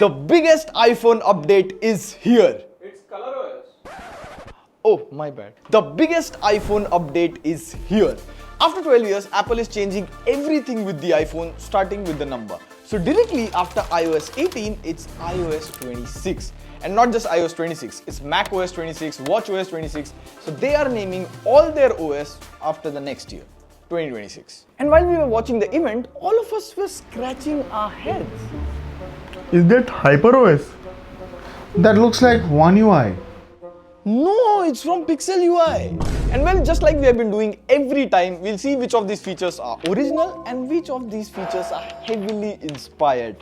The biggest iPhone update is here. It's ColorOS. Oh, my bad. The biggest iPhone update is here. After 12 years, Apple is changing everything with the iPhone, starting with the number. So directly after iOS 18, it's iOS 26. And not just iOS 26, it's macOS 26, watchOS 26. So they are naming all their OS after the next year, 2026. And while we were watching the event, all of us were scratching our heads. Is that HyperOS? That looks like One UI. No, it's from Pixel UI. And well, just like we have been doing every time, we'll see which of these features are original and which of these features are heavily inspired.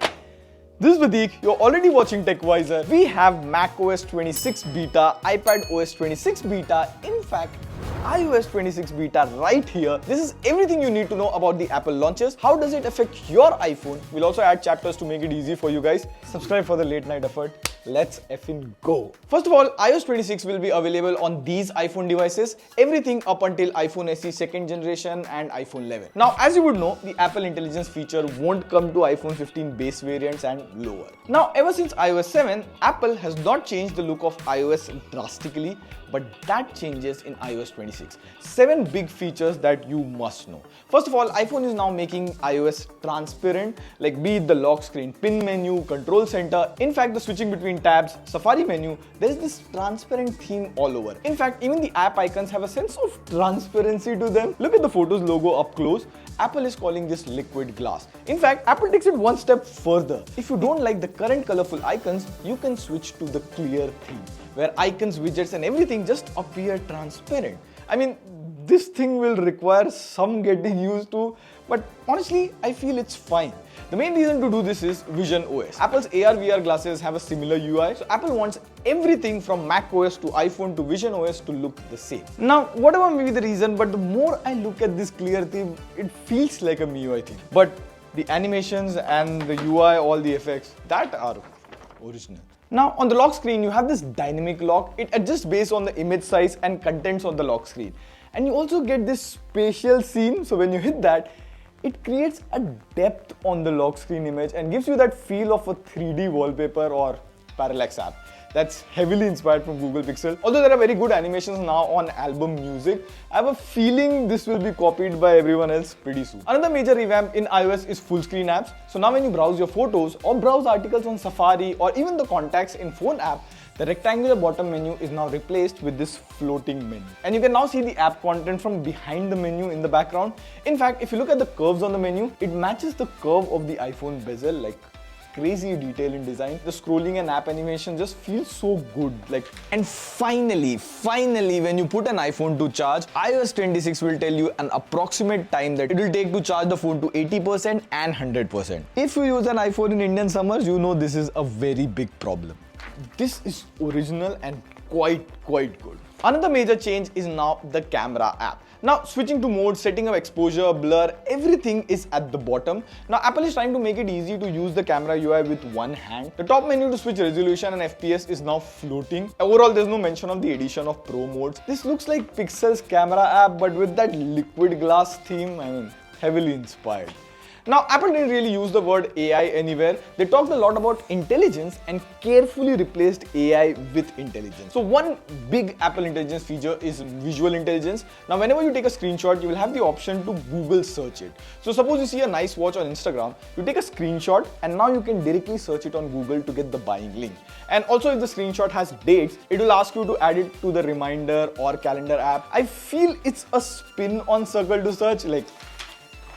This is Pratik, you're already watching TechWiser. We have macOS 26 beta, iPadOS 26 beta, in fact, iOS 26 beta right here. This is everything you need to know about the Apple launches. How does it affect your iPhone? We'll also add chapters to make it easy for you guys. Subscribe for the late night effort. Let's effing go. First of all, iOS 26 will be available on these iPhone devices, everything up until iPhone SE 2nd generation and iPhone 11. Now, as you would know, the Apple Intelligence feature won't come to iPhone 15 base variants and lower. Now, ever since iOS 7, Apple has not changed the look of iOS drastically, but that changes in iOS 26. 7 big features that you must know. First of all, iPhone is now making iOS transparent, like be it the lock screen, pin menu, control center. In fact, the switching between tabs, Safari menu, there is this transparent theme all over. In fact, even the app icons have a sense of transparency to them. Look at the Photos logo up close. Apple is calling this liquid glass. In fact, Apple takes it one step further. If you don't like the current colorful icons, you can switch to the clear theme, where icons, widgets and everything just appear transparent. I mean, this thing will require some getting used to, but honestly, I feel it's fine. The main reason to do this is Vision OS. Apple's AR/VR glasses have a similar UI, so Apple wants everything from macOS to iPhone to Vision OS to look the same. Now, whatever may be the reason, but the more I look at this clear theme, it feels like a MIUI theme. But the animations and the UI, all the effects, that are original. Now, on the lock screen, you have this dynamic lock. It adjusts based on the image size and contents on the lock screen. And you also get this spatial scene, so when you hit that, it creates a depth on the lock screen image and gives you that feel of a 3D wallpaper or parallax app. That's heavily inspired from Google Pixel. Although there are very good animations now on album music, I have a feeling this will be copied by everyone else pretty soon. Another major revamp in iOS is full screen apps. So now when you browse your photos or browse articles on Safari or even the contacts in phone app, the rectangular bottom menu is now replaced with this floating menu. And you can now see the app content from behind the menu in the background. In fact, if you look at the curves on the menu, it matches the curve of the iPhone bezel, like crazy detail in design. The scrolling and app animation just feels so good. And finally, when you put an iPhone to charge, iOS 26 will tell you an approximate time that it will take to charge the phone to 80% and 100%. If you use an iPhone in Indian summers, you know this is a very big problem. This is original and quite good. Another major change is now the camera app. Now, switching to mode, setting up exposure, blur, everything is at the bottom. Now, Apple is trying to make it easy to use the camera UI with one hand. The top menu to switch resolution and FPS is now floating. Overall, there's no mention of the addition of Pro modes. This looks like Pixel's camera app, but with that liquid glass theme, I mean, heavily inspired. Now, Apple didn't really use the word AI anywhere. They talked a lot about intelligence and carefully replaced AI with intelligence. So one big Apple Intelligence feature is visual intelligence. Now, whenever you take a screenshot, you will have the option to Google search it. So suppose you see a nice watch on Instagram, you take a screenshot and now you can directly search it on Google to get the buying link. And also if the screenshot has dates, it will ask you to add it to the reminder or calendar app. I feel it's a spin on Circle to Search,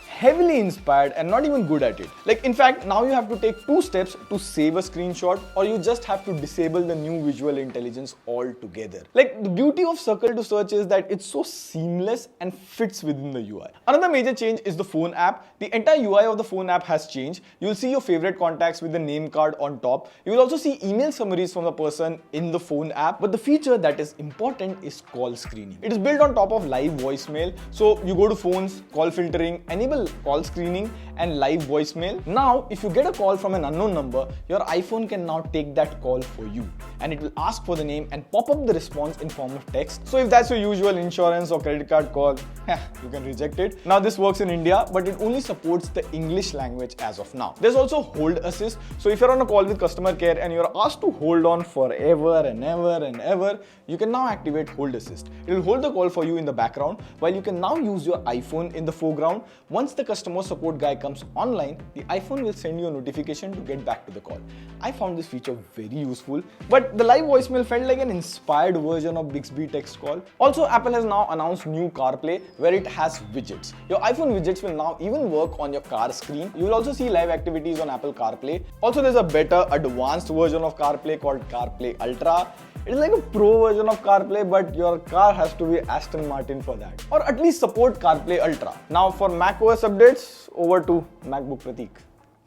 heavily inspired and not even good at it. In fact, now you have to take 2 steps to save a screenshot, or you just have to disable the new visual intelligence altogether. The beauty of Circle to Search is that it's so seamless and fits within the UI. Another major change is the phone app. The entire UI of the phone app has changed. You'll see your favorite contacts with the name card on top. You will also see email summaries from the person in the phone app. But the feature that is important is call screening. It is built on top of live voicemail. So you go to phones, call filtering, enable call screening, and live voicemail. Now, if you get a call from an unknown number, your iPhone can now take that call for you, and it will ask for the name and pop up the response in form of text. So if that's your usual insurance or credit card call, you can reject it. Now this works in India, but it only supports the English language as of now. There's also hold assist. So if you're on a call with customer care and you're asked to hold on forever and ever and ever, you can now activate hold assist. It will hold the call for you in the background, while you can now use your iPhone in the foreground. Once the customer support guy comes online, the iPhone will send you a notification to get back to the call. I found this feature very useful, but the live voicemail felt like an inspired version of Bixby text call. Also, Apple has now announced new CarPlay, where it has widgets. Your iPhone widgets will now even work on your car screen. You will also see live activities on Apple CarPlay. Also, there's a better advanced version of CarPlay called CarPlay Ultra. It is like a pro version of CarPlay, but your car has to be Aston Martin for that, or at least support CarPlay Ultra. Now for macOS updates, over to MacBook Prateek.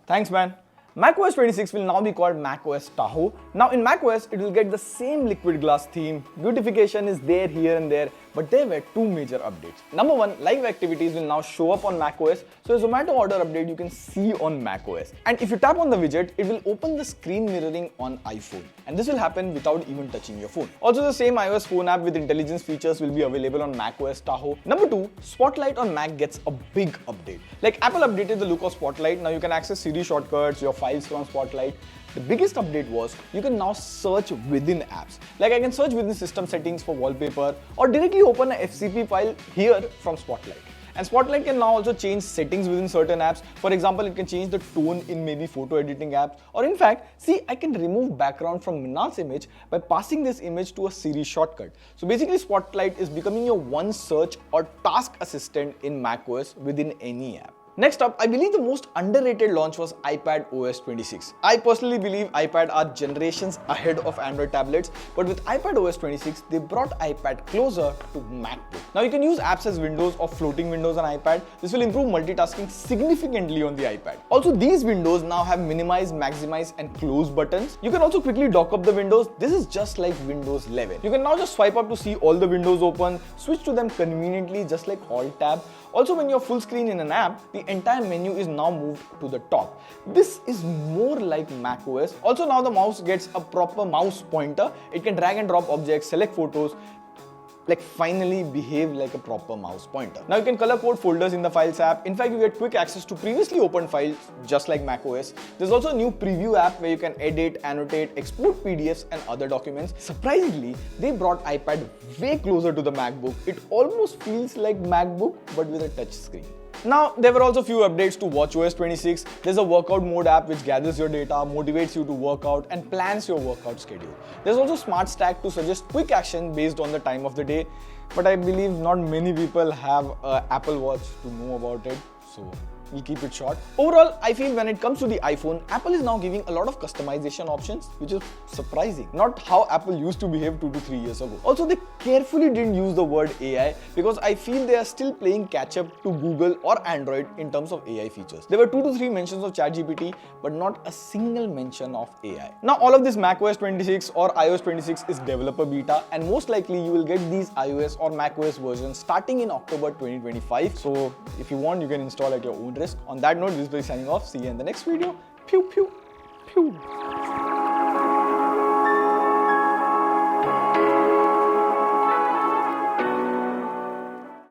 Thanks, man. macOS 26 will now be called macOS Tahoe. Now in macOS, it will get the same liquid glass theme. Beautification is there here and there, but there were two major updates. Number one, live activities will now show up on macOS, so a Zomato order update you can see on macOS. And if you tap on the widget, it will open the screen mirroring on iPhone. And this will happen without even touching your phone. Also, the same iOS phone app with intelligence features will be available on macOS Tahoe. Number two, Spotlight on Mac gets a big update. Like Apple updated the look of Spotlight, now you can access Siri shortcuts, your files from Spotlight. The biggest update was you can now search within apps. Like I can search within system settings for wallpaper or directly open a FCP file here from Spotlight. And Spotlight can now also change settings within certain apps. For example, it can change the tone in maybe photo editing apps. Or in fact, see, I can remove background from Minal's image by passing this image to a Siri shortcut. So basically, Spotlight is becoming your one search or task assistant in macOS within any app. Next up, I believe the most underrated launch was iPad OS 26. I personally believe iPad are generations ahead of Android tablets, but with iPad OS 26, they brought iPad closer to MacBook. Now you can use apps as windows or floating windows on iPad. This will improve multitasking significantly on the iPad. Also, these windows now have minimize, maximize, and close buttons. You can also quickly dock up the windows. This is just like Windows 11. You can now just swipe up to see all the windows open, switch to them conveniently just like Alt Tab. Also, when you're full screen in an app, the entire menu is now moved to the top. This is more like macOS. Also, now the mouse gets a proper mouse pointer. It can drag and drop objects, select photos, like finally behave like a proper mouse pointer. Now you can color code folders in the Files app. In fact, you get quick access to previously opened files just like macOS. There's also a new preview app where you can edit, annotate, export PDFs and other documents. Surprisingly, they brought iPad way closer to the MacBook. It almost feels like MacBook but with a touch screen. Now, there were also few updates to watchOS 26. There's a workout mode app which gathers your data, motivates you to work out, and plans your workout schedule. There's also Smart Stack to suggest quick action based on the time of the day. But I believe not many people have an Apple Watch to know about it, so we'll keep it short. Overall, I feel when it comes to the iPhone, Apple is now giving a lot of customization options, which is surprising. Not how Apple used to behave 2 to 3 years ago. Also, they carefully didn't use the word AI because I feel they are still playing catch up to Google or Android in terms of AI features. There were 2 to 3 mentions of ChatGPT, but not a single mention of AI. Now, all of this macOS 26 or iOS 26 is developer beta, and most likely you will get these iOS or macOS versions starting in October 2025. So, if you want, you can install at your own risk. On that note, this is signing off. See you in the next video. Pew, pew, pew.